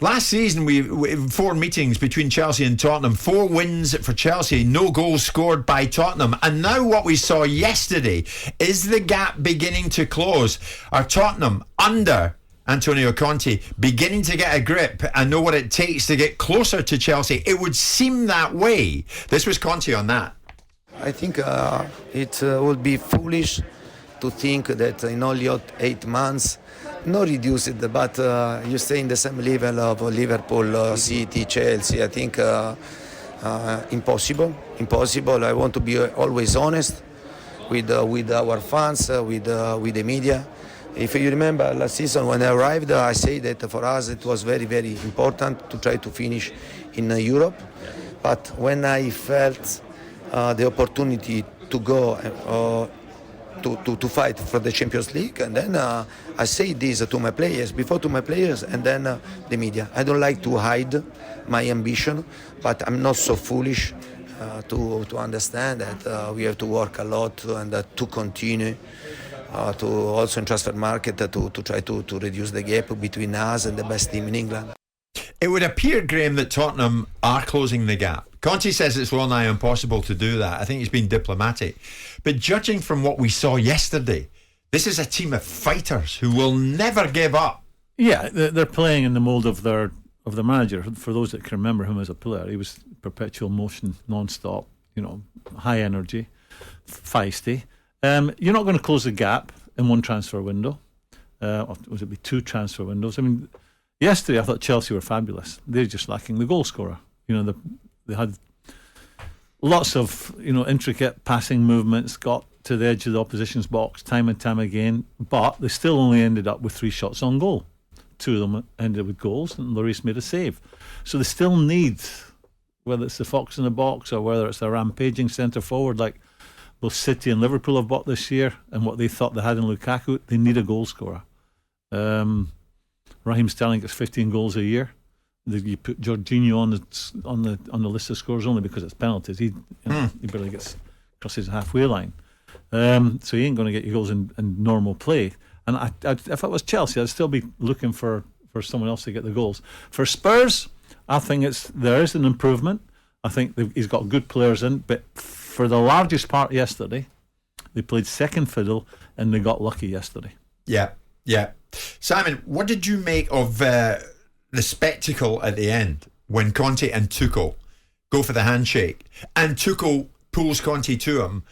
Last season, we 4 meetings between Chelsea and Tottenham, 4 wins for Chelsea, no goals scored by Tottenham. And now what we saw yesterday is the gap beginning to close. Are Tottenham under Antonio Conte beginning to get a grip and know what it takes to get closer to Chelsea? It would seem that way. This was Conte on that. I think it would be foolish to think that in only 8 months, not reduce it, but you stay in the same level of Liverpool, City, Chelsea. I think impossible. I want to be always honest with our fans, with the media. If you remember last season when I arrived, I said that for us it was very, very important to try to finish in Europe. But when I felt the opportunity to go to fight for the Champions League, and then I say this to my players, and then the media. I don't like to hide my ambition, but I'm not so foolish to understand that we have to work a lot and to continue to also in transfer market to try to reduce the gap between us and the best team in England. It would appear, Graeme, that Tottenham are closing the gap. Conte says it's well nigh impossible to do that. I think he's been diplomatic. But judging from what we saw yesterday, this is a team of fighters who will never give up. Yeah, they're playing in the mould of the manager. For those that can remember him as a player, he was perpetual motion, non-stop, high energy, feisty. You're not going to close the gap in one transfer window. Or was it be 2 transfer windows? I mean, yesterday I thought Chelsea were fabulous. They're just lacking the goal scorer. They had lots of intricate passing movements, got to the edge of the opposition's box time and time again, but they still only ended up with 3 shots on goal. 2 of them ended with goals, and Lloris made a save. So they still need, whether it's the fox in the box or whether it's a rampaging centre forward like both City and Liverpool have bought this year, and what they thought they had in Lukaku, they need a goal scorer. Raheem Sterling gets 15 goals a year. You put Jorginho on the list of scorers only because it's penalties. He barely crosses the halfway line, so he ain't going to get you goals in normal play. And if it was Chelsea, I'd still be looking for someone else to get the goals. For Spurs, I think there is an improvement. I think he's got good players in, but for the largest part yesterday, they played second fiddle and they got lucky yesterday. Yeah. Simon, what did you make of the spectacle at the end when Conte and Tuchel go for the handshake, and Tuchel pulls Conte to him,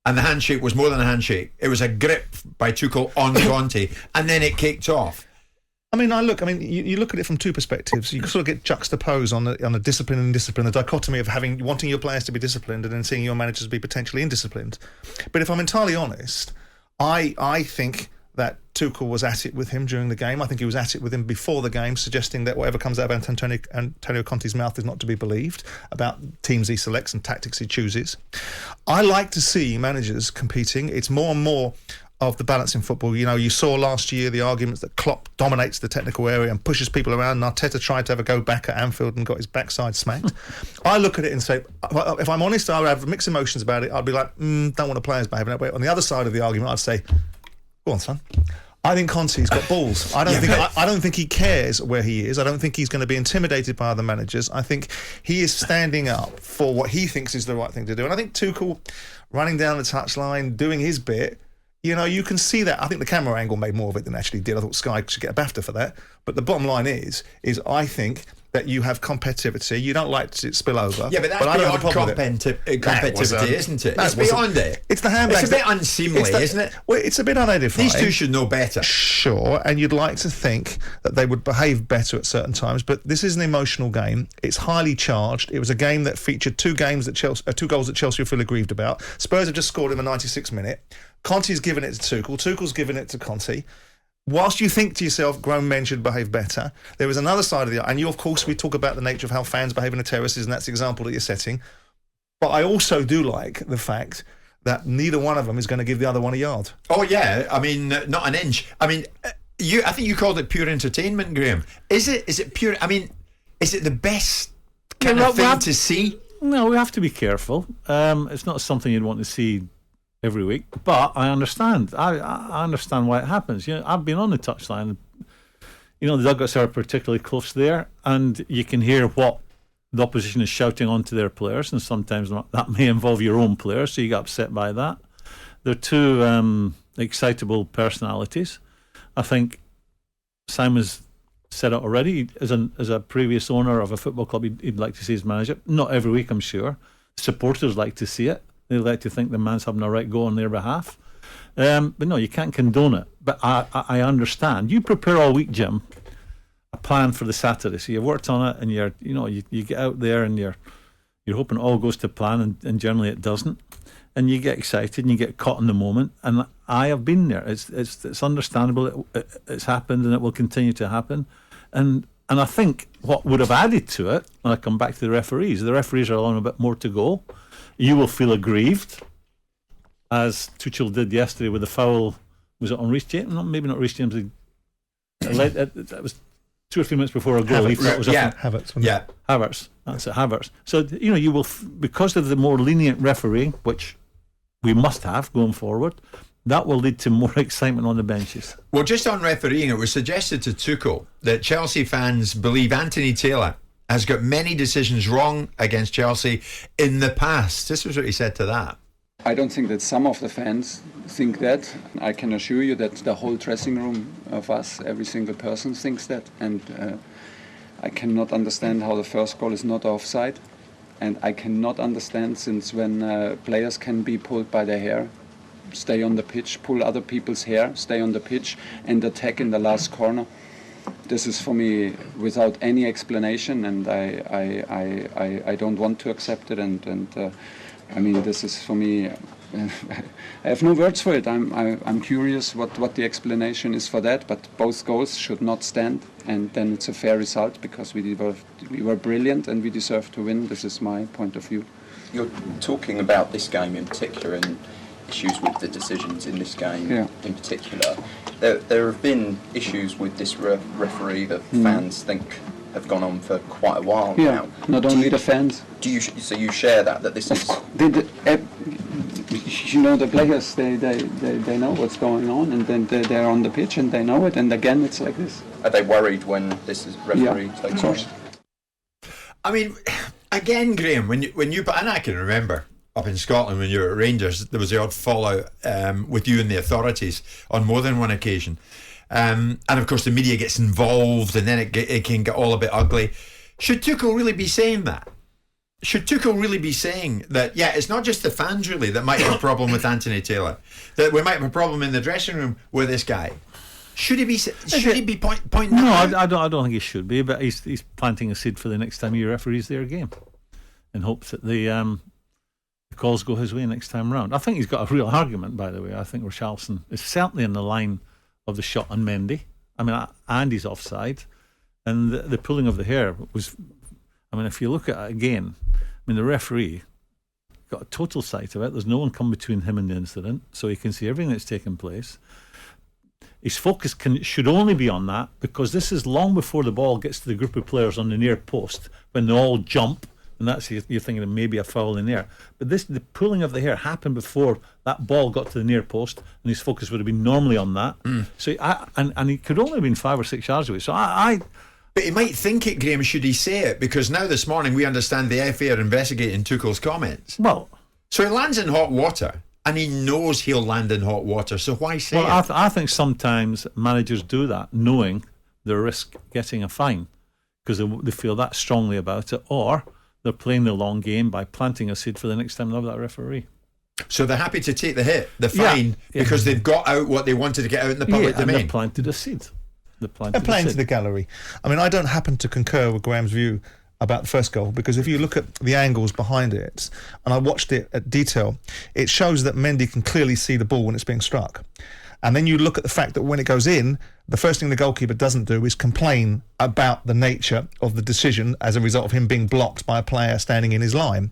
and the handshake was more than a handshake. It was a grip by Tuchel on Conte, and then it kicked off. You look at it from 2 perspectives. You sort of get juxtaposed on the discipline and indiscipline, the dichotomy of wanting your players to be disciplined and then seeing your managers be potentially indisciplined. But if I'm entirely honest, I think that Tuchel was at it with him during the game. I think he was at it with him before the game, suggesting that whatever comes out of Antonio Conte's mouth is not to be believed about teams he selects and tactics he chooses. I like to see managers competing. It's more and more of the balance in football. You saw last year the arguments that Klopp dominates the technical area and pushes people around, and Arteta tried to have a go back at Anfield and got his backside smacked. I look at it and say, if I'm honest, I would have mixed emotions about it. I'd be like, don't want the players behaving that way. On the other side of the argument, I'd say, go on, son. I think Conte's got balls. I don't think he cares where he is. I don't think he's going to be intimidated by other managers. I think he is standing up for what he thinks is the right thing to do. And I think Tuchel running down the touchline, doing his bit, you can see that. I think the camera angle made more of it than actually did. I thought Sky should get a BAFTA for that. But the bottom line is I think that you have competitivity. You don't like to spill over. Yeah, but that's beyond competitivity, isn't it? It's beyond it. It's the handbags. It's a bit unseemly, isn't it? Well, it's a bit unedifying. These 2 should know better. Sure, and you'd like to think that they would behave better at certain times, but this is an emotional game. It's highly charged. It was a game that featured 2 goals that Chelsea feel aggrieved about. Spurs have just scored in the 96th minute. Conte's given it to Tuchel. Tuchel's given it to Conte. Whilst you think to yourself, grown men should behave better, there is another side of the... And of course, we talk about the nature of how fans behave in the terraces, and that's the example that you're setting. But I also do like the fact that neither one of them is going to give the other one a yard. Oh, yeah. Not an inch. I think you called it pure entertainment, Graeme. Is it pure... is it the best kind of thing to see? No, we have to be careful. It's not something you'd want to see every week, but I understand. I understand why it happens. I've been on the touchline. the dugots are particularly close there, and you can hear what the opposition is shouting onto their players, and sometimes that may involve your own players, so you get upset by that. They're two excitable personalities. I think Simon's said it already. As a previous owner of a football club, he'd like to see his manager. Not every week, I'm sure. Supporters like to see it. They like to think the man's having a right go on their behalf. But no, you can't condone it. But I understand. You prepare all week, Jim, a plan for the Saturday. So you've worked on it, and you get out there, and you're hoping it all goes to plan, and generally it doesn't. And you get excited, and you get caught in the moment. And I have been there. It's understandable. It's happened, and it will continue to happen. And I think what would have added to it, when I come back to the referees are allowing a bit more to go. You will feel aggrieved, as Tuchel did yesterday with the foul. Was it on Reece James? No, maybe not Reece James. That was 2 or 3 minutes before a goal. Havertz. Havertz. That's it, Havertz. So, you will, because of the more lenient refereeing, which we must have going forward, that will lead to more excitement on the benches. Well, just on refereeing, it was suggested to Tuchel that Chelsea fans believe Anthony Taylor has got many decisions wrong against Chelsea in the past. This was what he said to that. I don't think that some of the fans think that. I can assure you that the whole dressing room of us, every single person thinks that. And I cannot understand how the first goal is not offside. And I cannot understand since when players can be pulled by their hair, stay on the pitch, pull other people's hair, stay on the pitch and attack in the last corner. This is for me without any explanation, and I don't want to accept it. And I mean, this is for me. I have no words for it. I'm curious what the explanation is for that. But both goals should not stand, and then it's a fair result because we were brilliant and we deserve to win. This is my point of view. You're talking about this game in particular and issues with the decisions in this game in particular. There have been issues with this referee that fans think have gone on for quite a while now. Not only the fans. So you share that this is... The players, they know what's going on, and then they're on the pitch and they know it, and again it's like this. Are they worried when this is referee takes place? I mean, again, Graham, when you and I can remember up in Scotland when you were at Rangers, there was the odd fallout with you and the authorities on more than one occasion. And of course the media gets involved, and then it can get all a bit ugly. Should Tuchel really be saying that? Should Tuchel really be saying that, it's not just the fans really that might have a problem with Anthony Taylor, that we might have a problem in the dressing room with this guy? Should he be pointing No, that out? I don't think he should be, but he's planting a seed for the next time he referees their game in hopes that the calls go his way next time round. I think he's got a real argument, by the way. I think Richarlison is certainly in the line of the shot on Mendy. I mean, Andy's offside, and the pulling of the hair was... I mean, if you look at it again, the referee got a total sight of it. There's no one come between him and the incident, so he can see everything that's taken place. His focus should only be on that, because this is long before the ball gets to the group of players on the near post, when they all jump, and that's you're thinking of maybe a foul in there. But the pulling of the hair happened before that ball got to the near post, and his focus would have been normally on that. So and he could only have been 5 or 6 yards away. So But he might think it, Graham, should he say it? Because now this morning we understand the FA are investigating Tuchel's comments. Well, so he lands in hot water, and he knows he'll land in hot water, so why say it? I think sometimes managers do that, knowing they risk getting a fine, because they feel that strongly about it, or they're playing the long game by planting a seed for the next time they have that referee. So they're happy to take the hit, the fine, because they've got out what they wanted to get out in the public domain. And they planted a seed. They're playing to the gallery. I mean, I don't happen to concur with Graham's view about the first goal, because if you look at the angles behind it, and I watched it at detail, it shows that Mendy can clearly see the ball when it's being struck. And then you look at the fact that when it goes in, the first thing the goalkeeper doesn't do is complain about the nature of the decision as a result of him being blocked by a player standing in his line.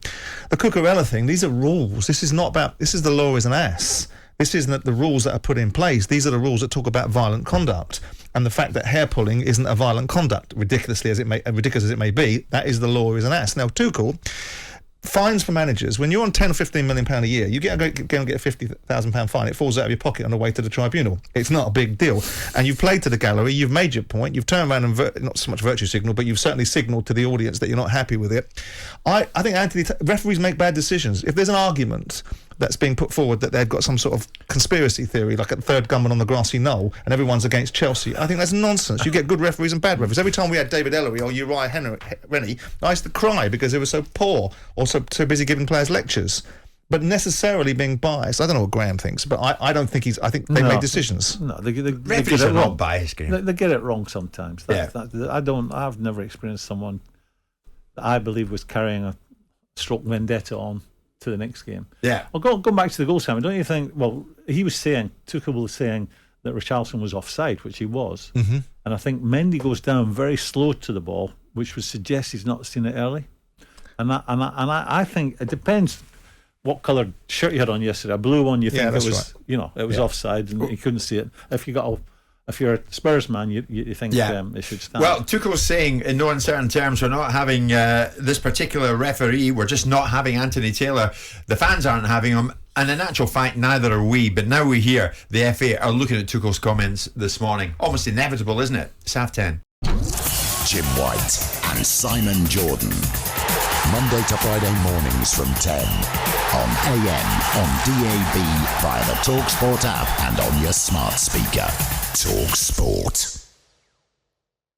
The Cucurella thing, these are rules. This is the law is an ass. This isn't the rules that are put in place. These are the rules that talk about violent conduct. And the fact that hair pulling isn't a violent conduct, ridiculous as it may be, that is the law is an ass. Now, Tuchel, fines for managers, when you're on £10 or £15 million a year, you go and get a £50,000 fine, it falls out of your pocket on the way to the tribunal. It's not a big deal. And you've played to the gallery, you've made your point, you've turned around and not so much virtue signal, but you've certainly signalled to the audience that you're not happy with it. I think referees make bad decisions. If there's an argument that's being put forward that they've got some sort of conspiracy theory, like at the third gunman on the grassy knoll, and everyone's against Chelsea, I think that's nonsense. You get good referees and bad referees. Every time we had David Ellery or Uriah Rennie, I used to cry because they were so poor or so busy giving players lectures. But necessarily being biased, I don't know what Graham thinks, but I don't think I think they make decisions. No, they Referees get it are wrong. not biased, Graham. They get it wrong sometimes. I've never experienced someone that I believe was carrying a stroke vendetta on to the next game. Yeah. Well, going back to the goal, Simon, don't you think? Well, he was saying, Tuchel was saying that Richarlison was offside, which he was, and I think Mendy goes down very slow to the ball, which would suggest he's not seen it early. And I think it depends what coloured shirt you had on yesterday. A blue one, you think it was, right. It was offside and you couldn't see it. If you're a Spurs man, you think it should stand. Well, Tuchel's saying in no uncertain terms, we're not having this particular referee, we're just not having Anthony Taylor. The fans aren't having him, and in actual fact, neither are we. But now we hear the FA are looking at Tuchel's comments this morning. Almost inevitable, isn't it? It's 10:30. Jim White and Simon Jordan. Monday to Friday mornings from 10 on AM, on DAB, via the talkSPORT app and on your smart speaker. talkSPORT.